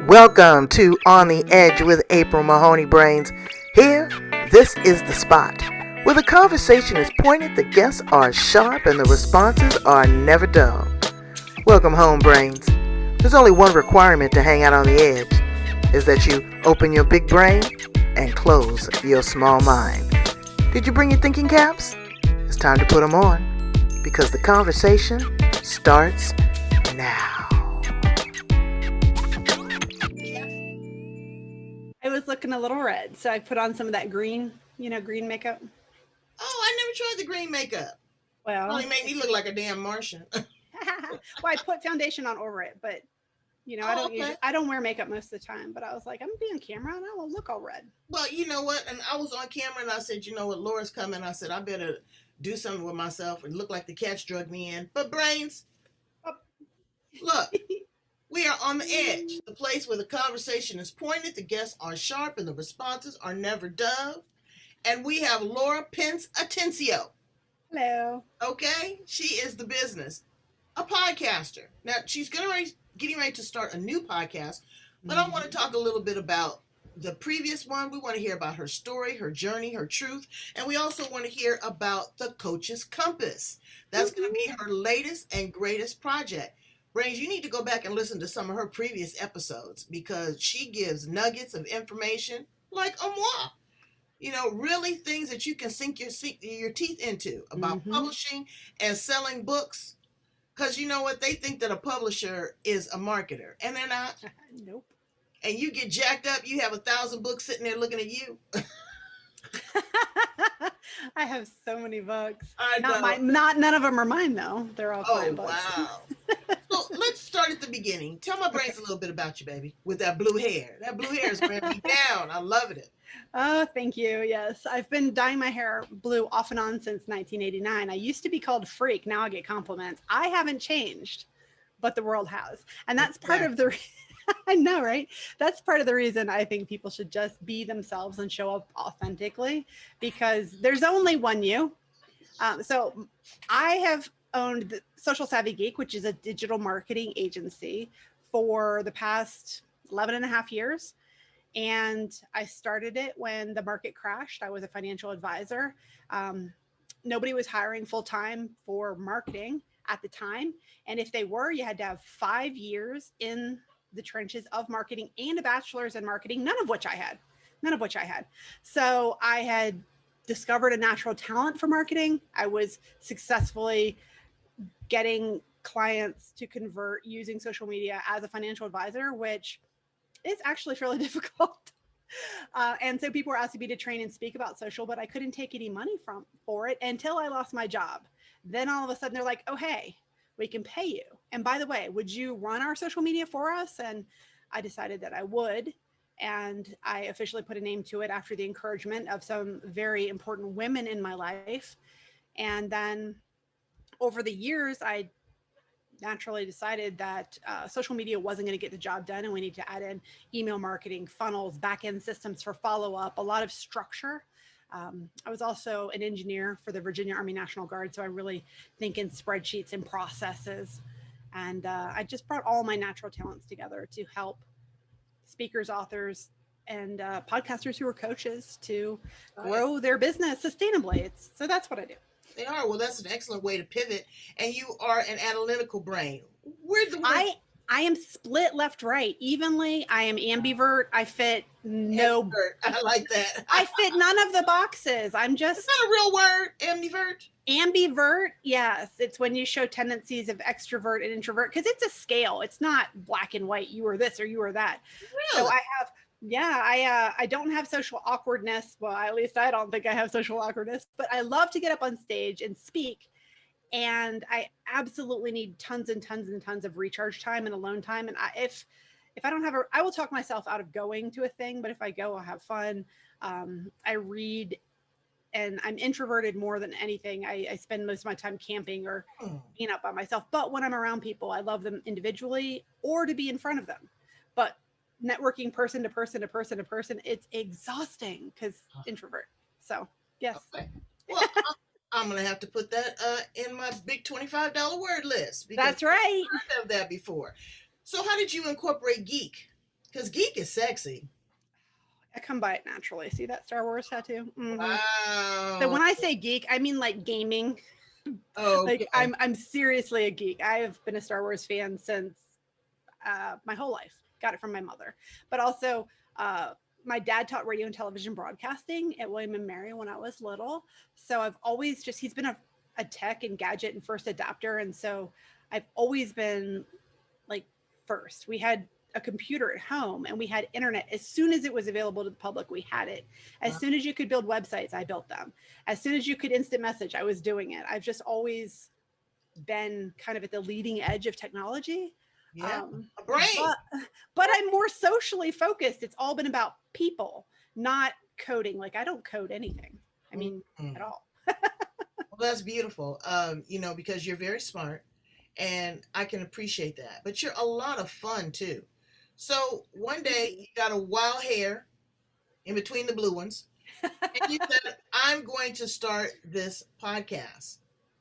Welcome to On the Edge with April Mahoney Brains. Here, this is the spot where the conversation is pointed, the guests are sharp, and the responses are never dull. Welcome home, Brains. There's only one requirement to hang out on the edge, is that you open your big brain and close your small mind. Did you bring your thinking caps? It's time to put them on, because the conversation starts now. I was looking a little red, so I put on some of that green, green makeup. Oh, I never tried the green makeup. Well, only made me look like a damn Martian. Well, I put foundation on over it, but I don't wear makeup most of the time. But I was like, I'm gonna be on camera and I will look all red. Well, you know what? And I was on camera and I said, you know what, Laura's coming. I said, I better do something with myself and look like the cats drug me in. But Brains, look. We are on the edge, the place where the conversation is pointed, the guests are sharp, and the responses are never dull. And we have Laura Pence Atencio. Hello. Okay? She is the business, a podcaster. Now, she's getting ready to start a new podcast, but I want to talk a little bit about the previous one. We want to hear about her story, her journey, her truth, and we also want to hear about the Coach's Compass. That's going to be her latest and greatest project. Brains, you need to go back and listen to some of her previous episodes because she gives nuggets of information like a moi. You know, really things that you can sink your teeth into about publishing and selling books. Because you know what? They think that a publisher is a marketer, and they're not. Nope. And you get jacked up, you have 1,000 books sitting there looking at you. I have so many books. I know. None of them are mine though. They're all client books. Wow. So let's start at the beginning. Tell my Brains a little bit about you, baby, with that blue hair. That blue hair is wearing me down. I love it. Oh, thank you. Yes, I've been dyeing my hair blue off and on since 1989. I used to be called Freak. Now I get compliments. I haven't changed, but the world has, and that's part of the. I know, right? That's part of the reason I think people should just be themselves and show up authentically, because there's only one you. So I have owned the Social Savvy Geek, which is a digital marketing agency, for the past 11 and a half years. And I started it when the market crashed. I was a financial advisor. Nobody was hiring full-time for marketing at the time. And if they were, you had to have 5 years in the trenches of marketing and a bachelor's in marketing, none of which I had. So I had discovered a natural talent for marketing. I was successfully getting clients to convert using social media as a financial advisor, which is actually fairly difficult. And so people were asking me to train and speak about social, but I couldn't take any money for it until I lost my job. Then all of a sudden they're like, oh, hey, we can pay you. And by the way, would you run our social media for us? And I decided that I would. And I officially put a name to it after the encouragement of some very important women in my life. And then over the years, I naturally decided that social media wasn't going to get the job done. And we need to add in email marketing, funnels, back-end systems for follow-up, a lot of structure. I was also an engineer for the Virginia Army National Guard, so I really think in spreadsheets and processes. And I just brought all my natural talents together to help speakers, authors, and podcasters who are coaches to grow their business sustainably. So that's what I do. They are. Well, that's an excellent way to pivot. And you are an analytical brain. I am split left-right evenly. I am ambivert. I fit Ambivert. I like that. I fit none of the boxes. I'm just. Is that a real word? Ambivert? Ambivert. Yes. It's when you show tendencies of extrovert and introvert, because it's a scale. It's not black and white. You are this or you are that. Really? So I don't have social awkwardness. Well, at least I don't think I have social awkwardness, but I love to get up on stage and speak. And I absolutely need tons and tons and tons of recharge time and alone time. And if I don't have I will talk myself out of going to a thing, but if I go, I'll have fun. I read, and I'm introverted more than anything. I spend most of my time camping or being out by myself. But when I'm around people, I love them individually or to be in front of them. But networking person to person to person to person, it's exhausting because introvert. So yes. Okay. Well, I'm going to have to put that in my big $25 word list. That's right. I've heard of that before. So how did you incorporate Geek? Because geek is sexy. I come by it naturally. See that Star Wars tattoo? Mm-hmm. Wow. So when I say geek, I mean like gaming. Oh, okay. Like I'm seriously a geek. I have been a Star Wars fan since my whole life. Got it from my mother, but also my dad taught radio and television broadcasting at William and Mary when I was little. So I've always he's been a tech and gadget and first adopter, and so I've always been like first. We had a computer at home and we had internet. As soon as it was available to the public, we had it. As soon as you could build websites, I built them. As soon as you could instant message, I was doing it. I've just always been kind of at the leading edge of technology. Yeah, a brain. But I'm more socially focused. It's all been about people, not coding. Like I don't code anything. I mean, at all. Well, that's beautiful. Because you're very smart and I can appreciate that, but you're a lot of fun too. So one day you got a wild hair in between the blue ones and you said, I'm going to start this podcast.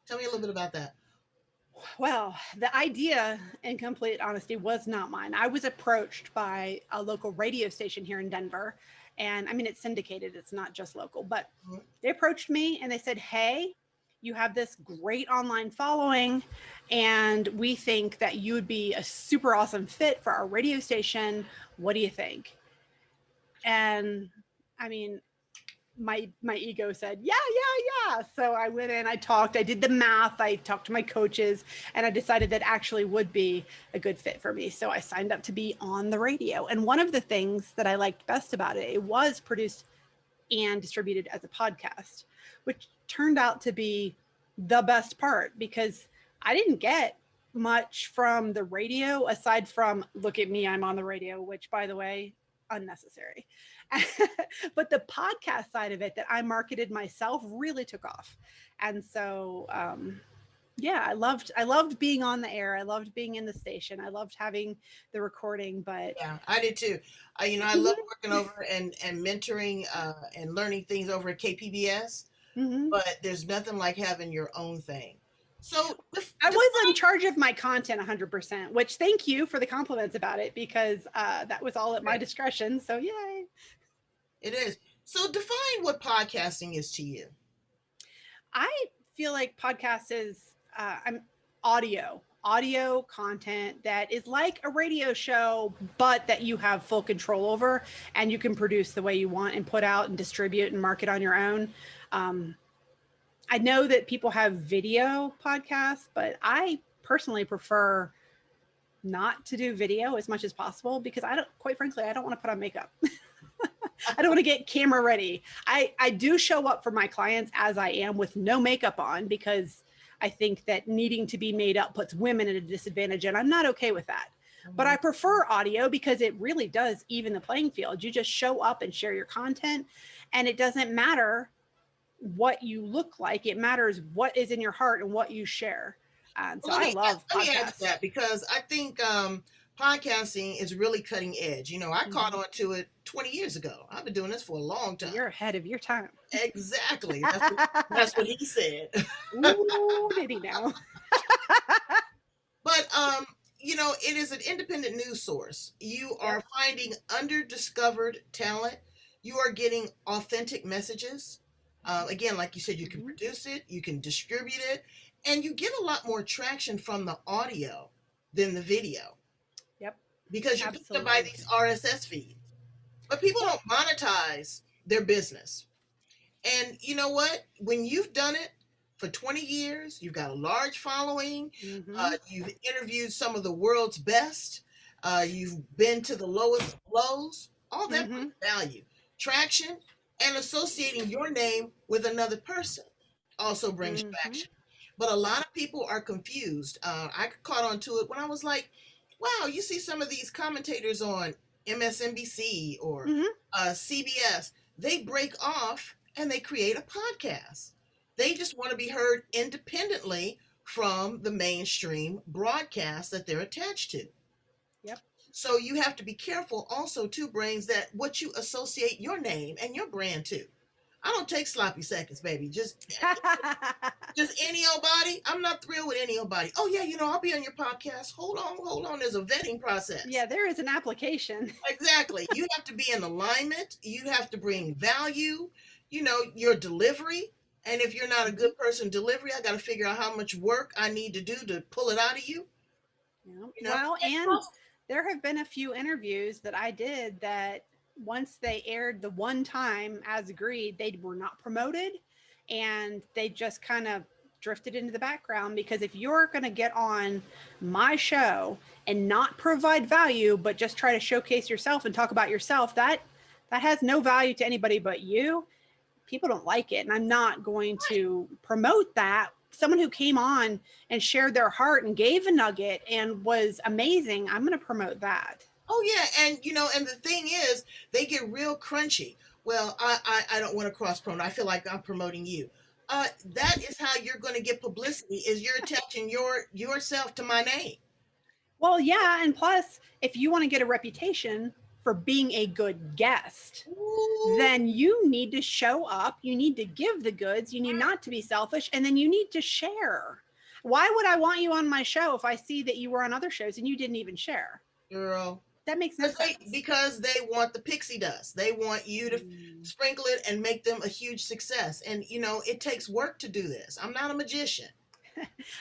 Tell me a little bit about that. Well, the idea, in complete honesty, was not mine. I was approached by a local radio station here in Denver. And I mean, it's syndicated, it's not just local, but they approached me and they said, hey, you have this great online following, and we think that you would be a super awesome fit for our radio station. What do you think? And I mean, my ego said, yeah. So I went in, I talked, I did the math, I talked to my coaches, and I decided that actually would be a good fit for me. So I signed up to be on the radio. And one of the things that I liked best about it, it was produced and distributed as a podcast, which turned out to be the best part because I didn't get much from the radio aside from, look at me, I'm on the radio, which by the way, unnecessary. But the podcast side of it that I marketed myself really took off. And so, I loved being on the air. I loved being in the station. I loved having the recording, but yeah, I did too. I love working over and mentoring and learning things over at KPBS, but there's nothing like having your own thing. So I was in charge of my content 100%, which thank you for the compliments about it because that was all at my discretion. So yay. It is. So define what podcasting is to you. I feel like podcast is audio content that is like a radio show, but that you have full control over and you can produce the way you want and put out and distribute and market on your own. I know that people have video podcasts, but I personally prefer not to do video as much as possible because quite frankly, I don't want to put on makeup. I don't want to get camera ready. I do show up for my clients as I am with no makeup on because I think that needing to be made up puts women at a disadvantage, and I'm not okay with that. But I prefer audio because it really does even the playing field. You just show up and share your content, and it doesn't matter what you look like. It matters what is in your heart and what you share. And so I love podcasts. Let me add to that because I think podcasting is really cutting edge. I caught on to it 20 years ago. I've been doing this for a long time. You're ahead of your time. Exactly. That's what he said. Ooh, did he now? But, it is an independent news source. You are finding underdiscovered talent. You are getting authentic messages. Again, like you said, you can produce it, you can distribute it, and you get a lot more traction from the audio than the video. Yep. Because you're picking up by these RSS feeds. But people don't monetize their business. And you know what? When you've done it for 20 years, you've got a large following, you've interviewed some of the world's best, you've been to the lowest lows, all that brings value. Traction and associating your name with another person also brings traction. But a lot of people are confused. I caught on to it when I was like, wow, you see some of these commentators on MSNBC or CBS, they break off and they create a podcast. They just want to be heard independently from the mainstream broadcast that they're attached to. Yep. So you have to be careful also too, Brains, that what you associate your name and your brand to. I don't take sloppy seconds, baby. Just any old body. I'm not thrilled with any old body. Oh yeah, I'll be on your podcast. Hold on. There's a vetting process. Yeah, there is an application. Exactly. You have to be in alignment. You have to bring value. Your delivery. And if you're not a good person delivery, I got to figure out how much work I need to do to pull it out of you. Yeah. Well, and there have been a few interviews that I did that once they aired the one time as agreed, they were not promoted and they just kind of drifted into the background, because if you're going to get on my show and not provide value, but just try to showcase yourself and talk about yourself, that has no value to anybody but you. People don't like it. And I'm not going to promote that. Someone who came on and shared their heart and gave a nugget and was amazing, I'm going to promote that. Oh yeah, and and the thing is, they get real crunchy. Well, I don't want to cross promote. I feel like I'm promoting you. That is how you're going to get publicity. Is you're attaching yourself to my name. Well, yeah, and plus, if you want to get a reputation for being a good guest, then you need to show up. You need to give the goods. You need not to be selfish, and then you need to share. Why would I want you on my show if I see that you were on other shows and you didn't even share? Girl. That makes no sense. Because they want the pixie dust. They want you to sprinkle it and make them a huge success. And, it takes work to do this. I'm not a magician.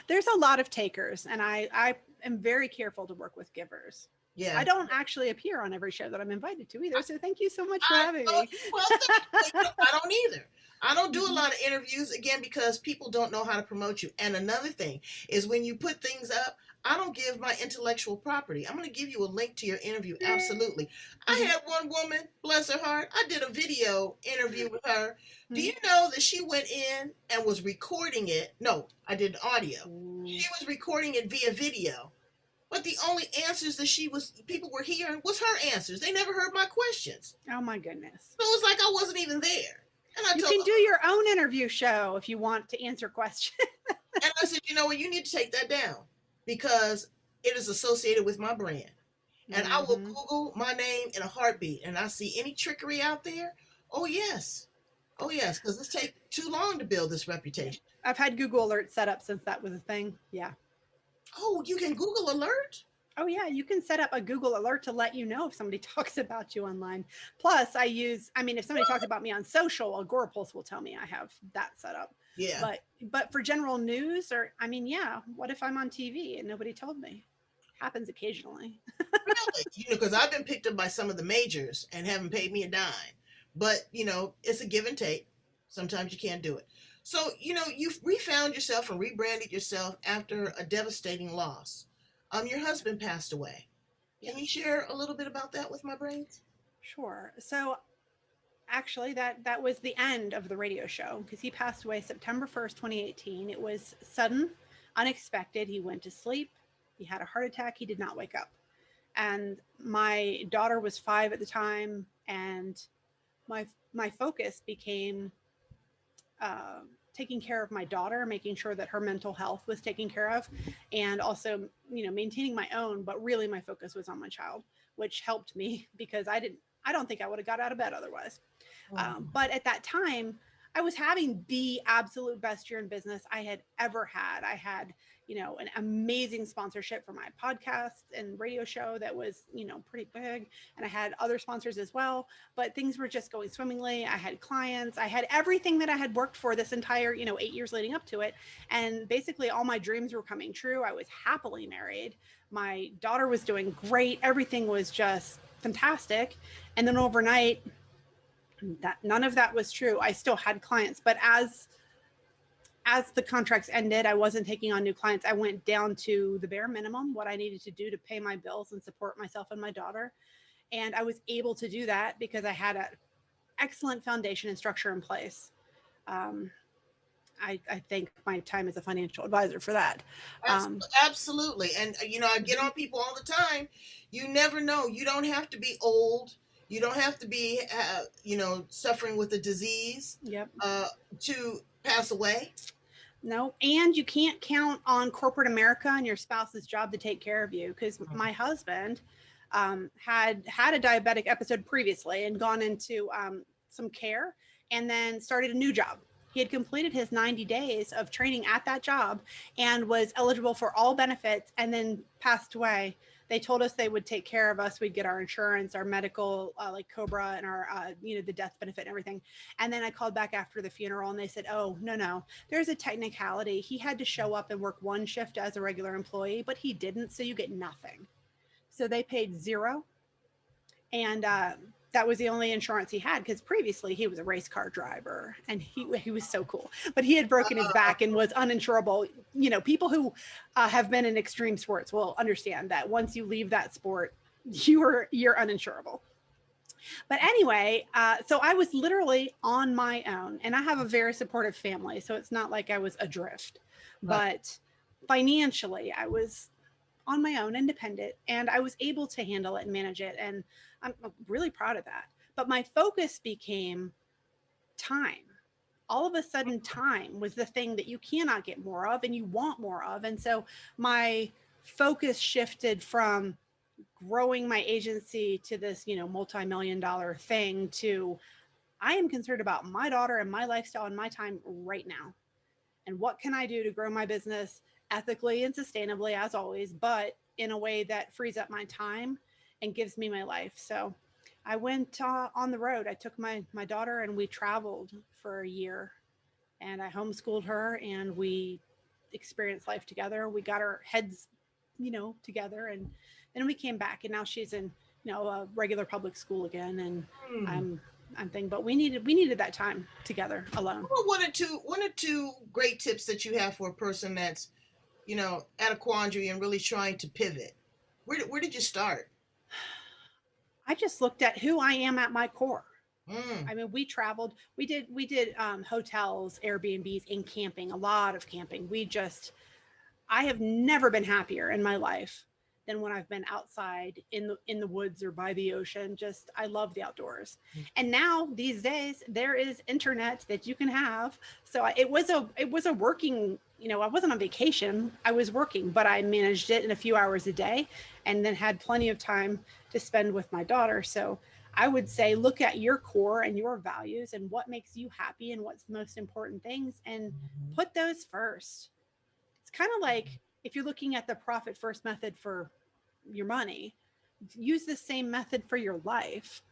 There's a lot of takers, and I am very careful to work with givers. Yeah. I don't actually appear on every show that I'm invited to either. So thank you so much for having me. Well, I don't either. I don't do a lot of interviews, again, because people don't know how to promote you. And another thing is, when you put things up, I don't give my intellectual property. I'm going to give you a link to your interview. Absolutely. I had one woman, bless her heart, I did a video interview with her. Do you know that she went in and was recording it? No, I did audio. She was recording it via video. But the only answers that people were hearing was her answers. They never heard my questions. Oh my goodness. So it was like I wasn't even there. And you can do your own interview show if you want to answer questions. And I said, you know what, you need to take that down, because it is associated with my brand. And I will Google my name in a heartbeat, and I see any trickery out there. Oh yes, because this takes too long to build this reputation. I've had Google Alerts set up since that was a thing. Yeah. Oh, you can Google Alert? Oh yeah, you can set up a Google Alert to let you know if somebody talks about you online. Plus, if somebody talks about me on social, Agorapulse will tell me I have that set up. Yeah. But for general news, what if I'm on TV and nobody told me? Happens occasionally. Really? Because I've been picked up by some of the majors and haven't paid me a dime. But, it's a give and take. Sometimes you can't do it. So, you've refound yourself and rebranded yourself after a devastating loss. Your husband passed away. Can you share a little bit about that with my brains? Sure. So actually that was the end of the radio show, because he passed away September 1st, 2018. It was sudden, unexpected. He went to sleep. He had a heart attack. He did not wake up. And my daughter was 5 at the time. And my focus became taking care of my daughter, making sure that her mental health was taken care of, and also, maintaining my own, but really my focus was on my child, which helped me, because I don't think I would have got out of bed otherwise. But at that time, I was having the absolute best year in business I had ever had. I had, an amazing sponsorship for my podcast and radio show that was, pretty big. And I had other sponsors as well, but things were just going swimmingly. I had clients, I had everything that I had worked for this entire, 8 years leading up to it. And basically all my dreams were coming true. I was happily married. My daughter was doing great. Everything was just fantastic. And then overnight, none of that was true. I still had clients, but as the contracts ended, I wasn't taking on new clients. I went down to the bare minimum, what I needed to do to pay my bills and support myself and my daughter. And I was able to do that because I had an excellent foundation and structure in place. I thank my time as a financial advisor for that. Absolutely. And, I get on people all the time. You never know. You don't have to be old. You don't have to be, suffering with a disease to pass away. No, and you can't count on corporate America and your spouse's job to take care of you, because my husband had a diabetic episode previously and gone into some care. and then started a new job. He had completed his 90 days of training at that job and was eligible for all benefits and then passed away. They told us they would take care of us. We'd get our insurance, our medical, like Cobra, and our, the death benefit and everything. And then I called back after the funeral and they said, oh, no, there's a technicality. He had to show up and work one shift as a regular employee, but he didn't. So you get nothing. So they paid zero. And that was the only insurance he had, because previously he was a race car driver and he was so cool, but he had broken his back and was uninsurable. People who have been in extreme sports will understand that once you leave that sport, you're uninsurable. But anyway, so I was literally on my own, and I have a very supportive family, so it's not like I was adrift. Right. But financially, I was on my own, independent, and I was able to handle it and manage it. And I'm really proud of that. But my focus became time. All of a sudden, time was the thing that you cannot get more of and you want more of. And so my focus shifted from growing my agency to this, multi-million-dollar thing to, I am concerned about my daughter and my lifestyle and my time right now. And what can I do to grow my business ethically and sustainably, as always, but in a way that frees up my time and gives me my life. So I went on the road. I took my daughter and we traveled for a year, and I homeschooled her and we experienced life together. We got our heads, together, and then we came back, and now she's in, a regular public school again. And I'm thinking, but we needed that time together alone. Well, one or two great tips that you have for a person that's, at a quandary and really trying to pivot. Where did you start? I just looked at who I am at my core. I mean, we traveled, we did hotels, Airbnbs, and camping, a lot of camping. I have never been happier in my life than when I've been outside in the woods or by the ocean. I love the outdoors. And now these days there is internet that you can have. So it was a working, I wasn't on vacation, I was working, but I managed it in a few hours a day and then had plenty of time to spend with my daughter. So I would say, look at your core and your values and what makes you happy and what's the most important things, and put those first. It's kind of like, if you're looking at the profit first method for your money, use the same method for your life.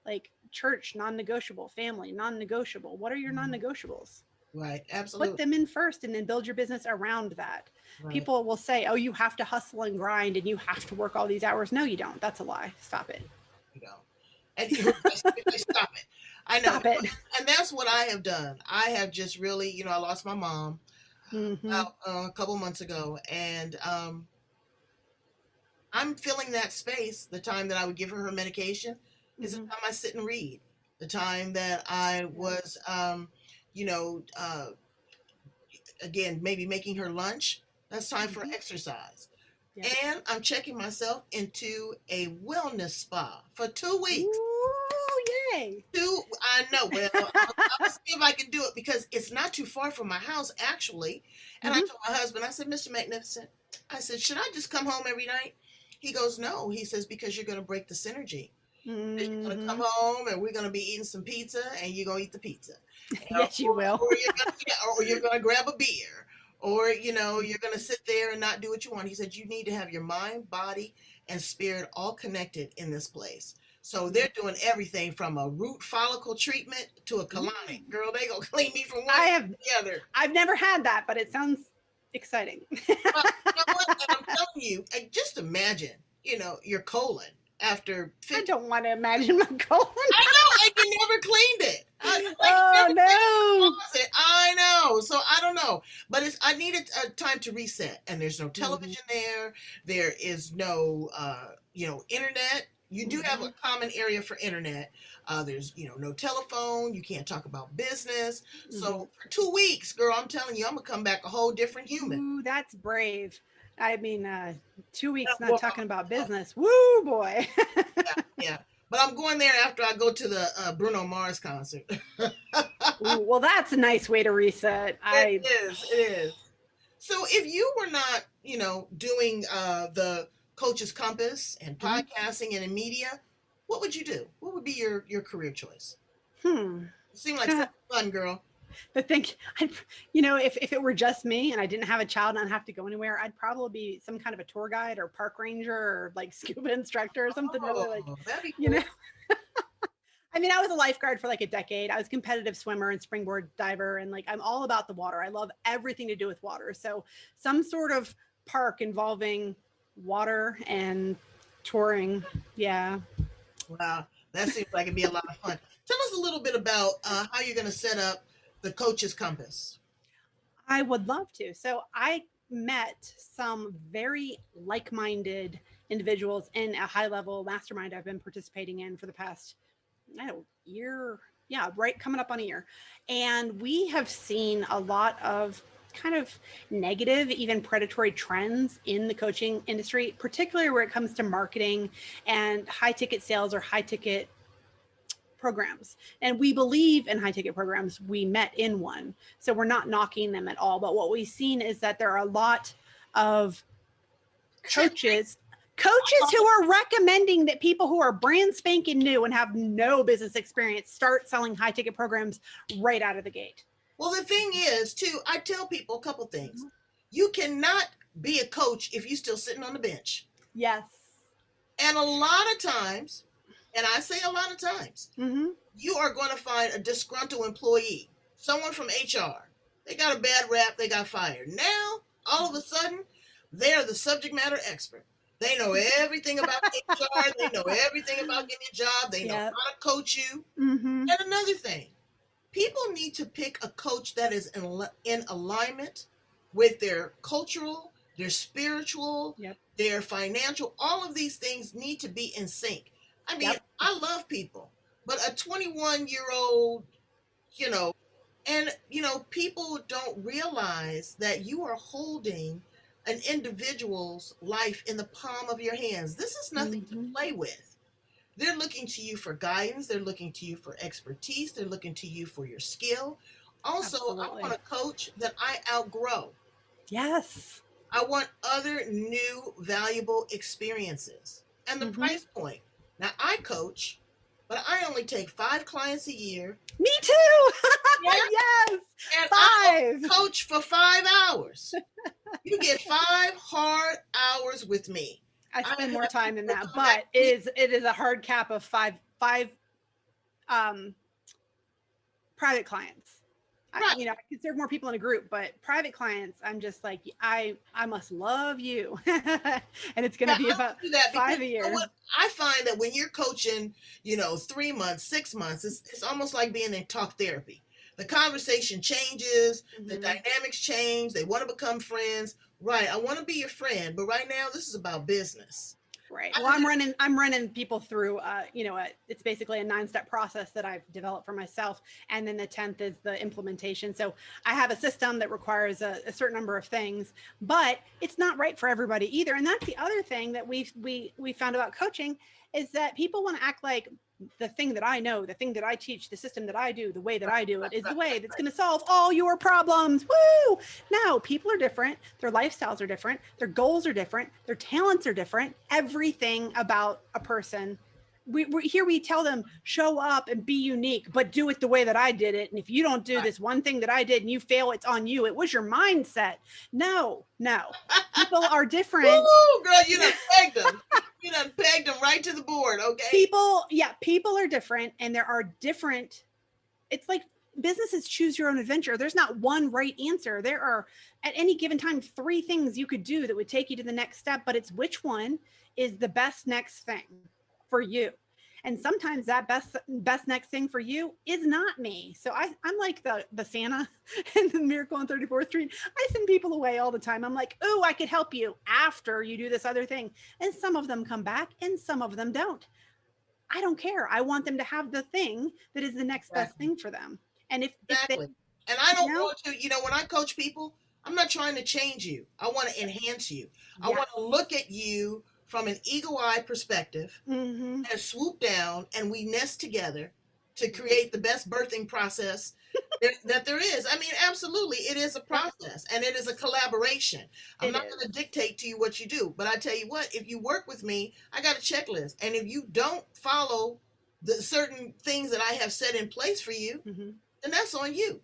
Like church, non-negotiable; family, non-negotiable. What are your non-negotiables? Right, absolutely. Put them in first and then build your business around that. Right. People will say, oh, you have to hustle and grind and you have to work all these hours. No, you don't. That's a lie. Stop it. And stop it. I know. Stop it. And that's what I have done. I have just really, I lost my mom a couple months ago, and I'm filling that space. The time that I would give her medication is the time I sit and read. The time that I was, again, maybe making her lunch. That's time for exercise. Yeah. And I'm checking myself into a wellness spa for 2 weeks. Ooh, yay. I know. Well, I'll see if I can do it, because it's not too far from my house, actually. And I told my husband, I said, Mr. Magnificent, I said, should I just come home every night? He goes, no. He says, because you're going to break the synergy. You're going to come home and we're going to be eating some pizza, and you're going to eat the pizza. Yes, you will. Or you're going to grab a beer. Or, you're going to sit there and not do what you want. He said, you need to have your mind, body, and spirit all connected in this place. So they're doing everything from a root follicle treatment to a colonic. Girl, they going to clean me from one to the other. I've never had that, but it sounds exciting. You know what? And I'm telling you, just imagine, your colon after 50. I don't want to imagine my colon. I know, and you never cleaned it. I know. So I don't know, but I needed a time to reset, and there's no television there. There is no, internet. You do have a common area for internet. There's, no telephone. You can't talk about business. So for 2 weeks, girl, I'm telling you, I'm gonna come back a whole different human. Ooh, that's brave. I mean, 2 weeks not talking about business. Woo, boy. Yeah. But I'm going there after I go to the Bruno Mars concert. Ooh, well, that's a nice way to reset. It is. So if you were not, doing the Coach's Compass and podcasting and in media, what would you do? What would be your career choice? seem like such a fun girl. But think, if it were just me and I didn't have a child and I'd have to go anywhere, I'd probably be some kind of a tour guide or park ranger or like scuba instructor or something really like, that'd be cool. you know. I mean, I was a lifeguard for like a decade. I was a competitive swimmer and springboard diver, and like I'm all about the water. I love everything to do with water. So some sort of park involving water and touring. Yeah. Wow, that seems like it'd be a lot of fun. Tell us a little bit about how you're going to set up the Coach's Compass. I would love to. So I met some very like-minded individuals in a high-level mastermind I've been participating in for the past year. Yeah, right, coming up on a year. And we have seen a lot of kind of negative, even predatory trends in the coaching industry, particularly where it comes to marketing and high-ticket sales or high-ticket programs. And we believe in high ticket programs. We met in one. So we're not knocking them at all. But what we've seen is that there are a lot of coaches who are recommending that people who are brand spanking new and have no business experience start selling high ticket programs right out of the gate. Well, the thing is, too, I tell people a couple things. You cannot be a coach if you're still sitting on the bench. Yes. And a lot of times, and I say a lot of times, you are going to find a disgruntled employee, someone from HR. They got a bad rap, they got fired. Now, all of a sudden, they're the subject matter expert. They know everything about HR. They know everything about getting a job. They know how to coach you. And another thing, people need to pick a coach that is in alignment with their cultural, their spiritual, their financial. All of these things need to be in sync. I mean, I love people, but a 21-year-old, people don't realize that you are holding an individual's life in the palm of your hands. This is nothing to play with. They're looking to you for guidance. They're looking to you for expertise. They're looking to you for your skill. Also, I want a coach that I outgrow. Yes. I want other new, valuable experiences. And the price point. Now, I coach, but I only take 5 clients a year. Me too. Yes. And 5. I coach for 5 hours. You get 5 hard hours with me. I spend more time than that, but it is a hard cap of 5 private clients. Right. I could serve more people in a group, but private clients, I'm just like, I must love you. And it's going to be about 5 a year. You know what? I find that when you're coaching, 3 months, 6 months, it's almost like being in talk therapy. The conversation changes, the dynamics change. They want to become friends. Right. I want to be your friend, but right now this is about business. Right. Well, I'm running people through, it's basically a 9-step process that I've developed for myself. And then the 10th is the implementation. So I have a system that requires a certain number of things, but it's not right for everybody either. And that's the other thing that we found about coaching is that people want to act like the thing that I know, the thing that I teach, the system that I do, the way that I do it is the way that's going to solve all your problems. Woo! No, people are different. Their lifestyles are different. Their goals are different. Their talents are different. Everything about a person. We tell them, show up and be unique, but do it the way that I did it. And if you don't do this one thing that I did and you fail, it's on you. It was your mindset. No. People are different. Woo, girl, you done pegged them. You done pegged them right to the board, okay? People are different, and there are different. It's like businesses choose your own adventure. There's not one right answer. There are at any given time 3 things you could do that would take you to the next step, but it's which one is the best next thing for you. And sometimes that best next thing for you is not me. So I'm like the Santa in the Miracle on 34th Street. I send people away all the time. I'm like, oh, I could help you after you do this other thing. And some of them come back and some of them don't. I don't care. I want them to have the thing that is the next best thing for them. And if they, and I don't want to, when I coach people, I'm not trying to change you. I want to enhance you. I want to look at you from an eagle-eye perspective and swoop down, and we nest together to create the best birthing process that there is. I mean, absolutely, it is a process, and it is a collaboration. I'm not going to dictate to you what you do, but I tell you what, if you work with me, I got a checklist, and if you don't follow the certain things that I have set in place for you, then that's on you.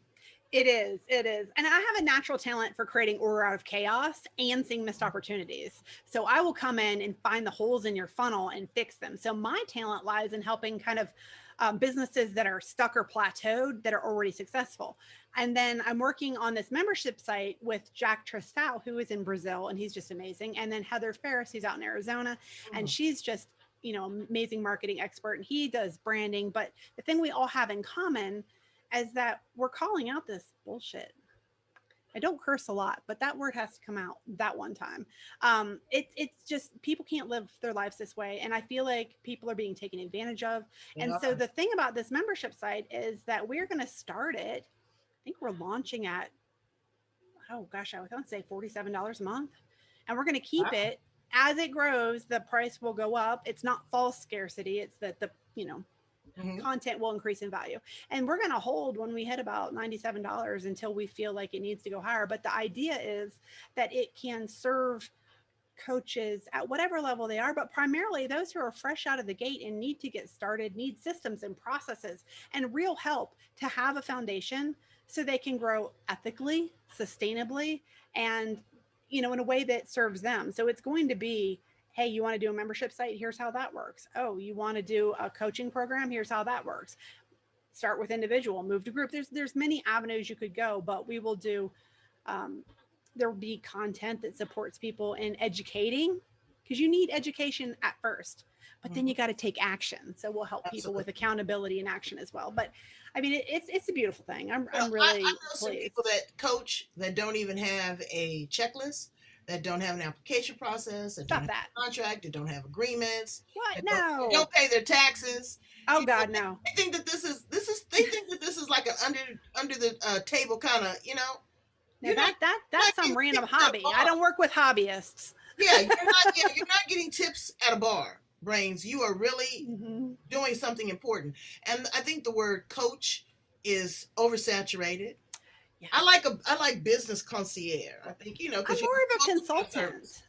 It is. And I have a natural talent for creating order out of chaos and seeing missed opportunities. So I will come in and find the holes in your funnel and fix them. So my talent lies in helping kind of businesses that are stuck or plateaued that are already successful. And then I'm working on this membership site with Jack Tristal, who is in Brazil, and he's just amazing. And then Heather Ferris, who's out in Arizona, and she's just, amazing marketing expert, and he does branding. But the thing we all have in common is that we're calling out this bullshit. I don't curse a lot, but that word has to come out that one time. It's just, people can't live their lives this way. And I feel like people are being taken advantage of. And so the thing about this membership site is that we're going to start it. I think we're launching at, oh gosh, I was going to say $47 a month. And we're going to keep it. As it grows, the price will go up. It's not false scarcity. It's that the content will increase in value. And we're going to hold when we hit about $97 until we feel like it needs to go higher. But the idea is that it can serve coaches at whatever level they are, but primarily those who are fresh out of the gate and need to get started, need systems and processes and real help to have a foundation so they can grow ethically, sustainably, and in a way that serves them. So it's going to be, hey, you want to do a membership site? Here's how that works. Oh, you want to do a coaching program? Here's how that works. Start with individual, move to group. There's many avenues you could go, but we will do, there will be content that supports people in educating, because you need education at first, but then you got to take action. So we'll help people with accountability and action as well. But I mean, it's a beautiful thing. I'm really I know some people that coach that don't even have a checklist, that don't have an application process, that don't have a contract, that don't have agreements. What? No. Don't pay their taxes. Oh God, no. They think that this is they think that this is like an under the table kind of, Now that's some random hobby. I don't work with hobbyists. Yeah, you're not getting tips at a bar, Brains. You are really doing something important. And I think the word coach is oversaturated. Yeah. I like business concierge. I think, I'm more of a consultant.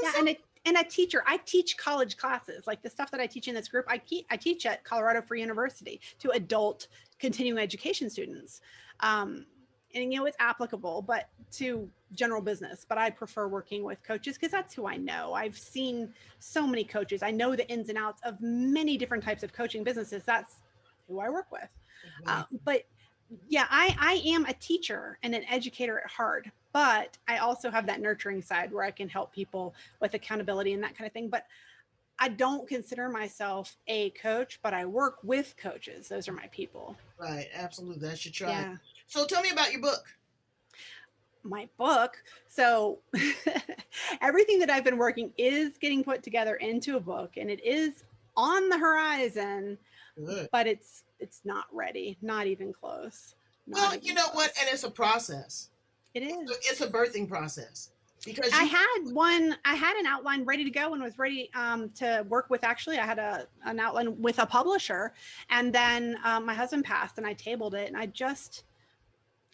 Yeah, and a teacher. I teach college classes, like the stuff that I teach in this group. I teach at Colorado Free University to adult continuing education students. And it's applicable, but to general business. But I prefer working with coaches because that's who I know. I've seen so many coaches. I know the ins and outs of many different types of coaching businesses. That's who I work with. But yeah, I am a teacher and an educator at heart, but I also have that nurturing side where I can help people with accountability and that kind of thing. But I don't consider myself a coach, but I work with coaches. Those are my people. Right. Absolutely. That's your tribe. Yeah. So tell me about your book. My book. So everything that I've been working is getting put together into a book, and it is on the horizon. Good. But it's not ready, not even close. Well, you know what? And it's a process. It is. It's a birthing process. Because I had an outline ready to go and was ready to work with. Actually, I had an outline with a publisher, and then my husband passed and I tabled it. And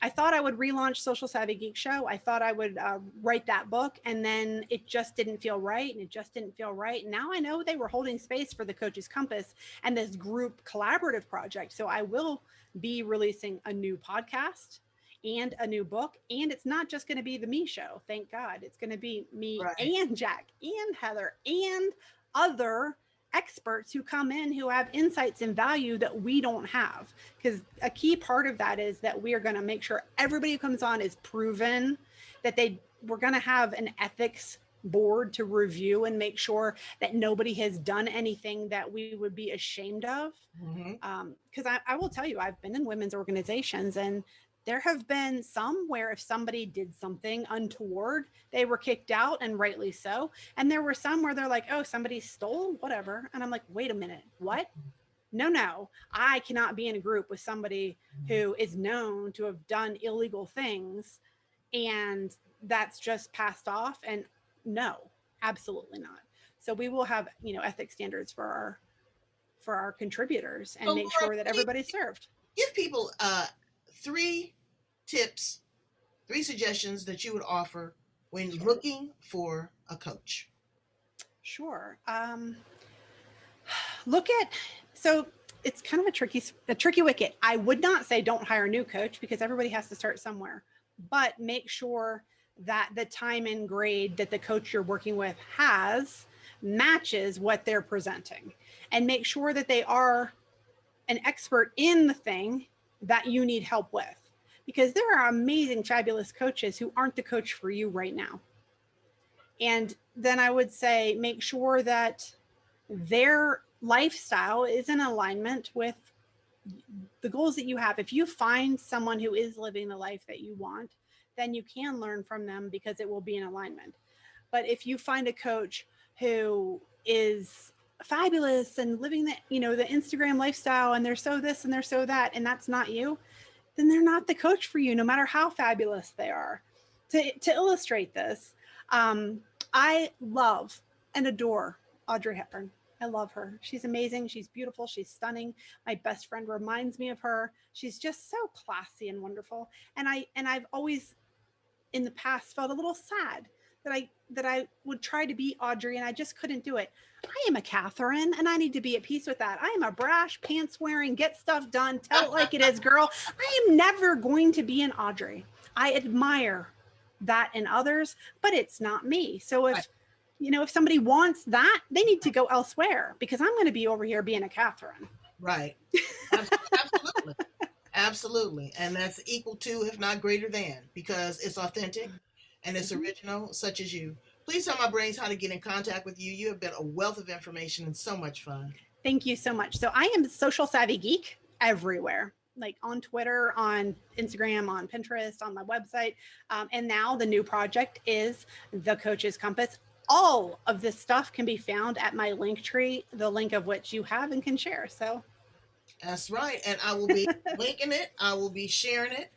I thought I would relaunch Social Savvy Geek Show. I thought I would write that book, and then it just didn't feel right. And now I know they were holding space for the Coach's Compass and this group collaborative project. So I will be releasing a new podcast and a new book. And it's not just going to be the me show. Thank God. It's going to be me and Jack and Heather and other experts who come in who have insights and value that we don't have. Because a key part of that is that we are going to make sure everybody who comes on is proven, that we're going to have an ethics board to review and make sure that nobody has done anything that we would be ashamed of. Because I will tell you, I've been in women's organizations, and there have been some where if somebody did something untoward, they were kicked out, and rightly so. And there were some where they're like, oh, somebody stole whatever. And I'm like, wait a minute, what? No, I cannot be in a group with somebody who is known to have done illegal things and that's just passed off. And no, absolutely not. So we will have, ethics standards for our contributors and make sure that everybody's served. Give people 3 tips, 3 suggestions that you would offer when looking for a coach. Sure. So it's kind of a tricky wicket. I would not say don't hire a new coach, because everybody has to start somewhere, but make sure that the time and grade that the coach you're working with has matches what they're presenting, and make sure that they are an expert in the thing that you need help with, because there are amazing, fabulous coaches who aren't the coach for you right now. And then I would say make sure that their lifestyle is in alignment with the goals that you have. If you find someone who is living the life that you want, then you can learn from them, because it will be in alignment. But if you find a coach who is fabulous and living the, the Instagram lifestyle, and they're so this and they're so that, and that's not you, then they're not the coach for you, no matter how fabulous they are. To illustrate this, I love and adore Audrey Hepburn. I love her. She's amazing. She's beautiful. She's stunning. My best friend reminds me of her. She's just so classy and wonderful. And I've always in the past felt a little sad that I would try to be Audrey, and I just couldn't do it. I am a Catherine, and I need to be at peace with that. I am a brash, pants wearing, get stuff done, tell it like it is girl. I am never going to be an Audrey. I admire that in others, but it's not me. So if if somebody wants that, they need to go elsewhere, because I'm going to be over here being a Catherine. Right. Absolutely. Absolutely. And that's equal to, if not greater than, because it's authentic and it's original, such as you. Please tell my brains how to get in contact with you. You have been a wealth of information and so much fun. Thank you so much. So I am Social Savvy Geek everywhere, like on Twitter, on Instagram, on Pinterest, on my website. And now the new project is The Coach's Compass. All of this stuff can be found at my link tree, the link of which you have and can share. So that's right. And I will be linking it. I will be sharing it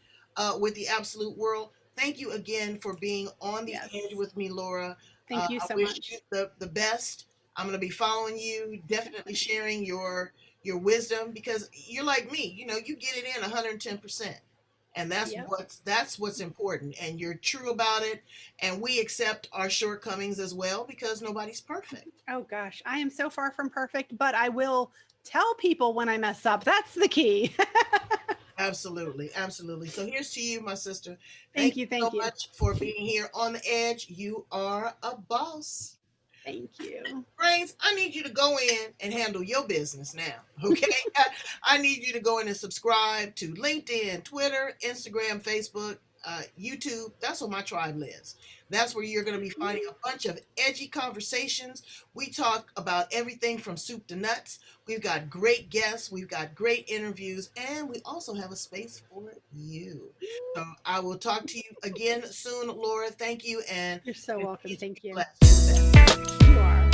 with the absolute world. Thank you again for being on the edge with me, Laura. Thank you so much. I wish you the best. I'm going to be following you, definitely sharing your wisdom, because you're like me. You get it in 110%. And that's what's important. And you're true about it. And we accept our shortcomings as well, because nobody's perfect. Oh, gosh. I am so far from perfect, but I will tell people when I mess up. That's the key. Absolutely. Absolutely. So here's to you, my sister. Thank you so much for being here on the edge. You are a boss. Thank you. Brains, I need you to go in and handle your business now, okay? I need you to go in and subscribe to LinkedIn, Twitter, Instagram, Facebook, YouTube. That's where my tribe lives. That's where you're going to be finding a bunch of edgy conversations. We talk about everything from soup to nuts. We've got great guests. We've got great interviews. And we also have a space for you. So I will talk to you again soon, Laura. Thank you. And you're so welcome. Thank you. Blessed. You are.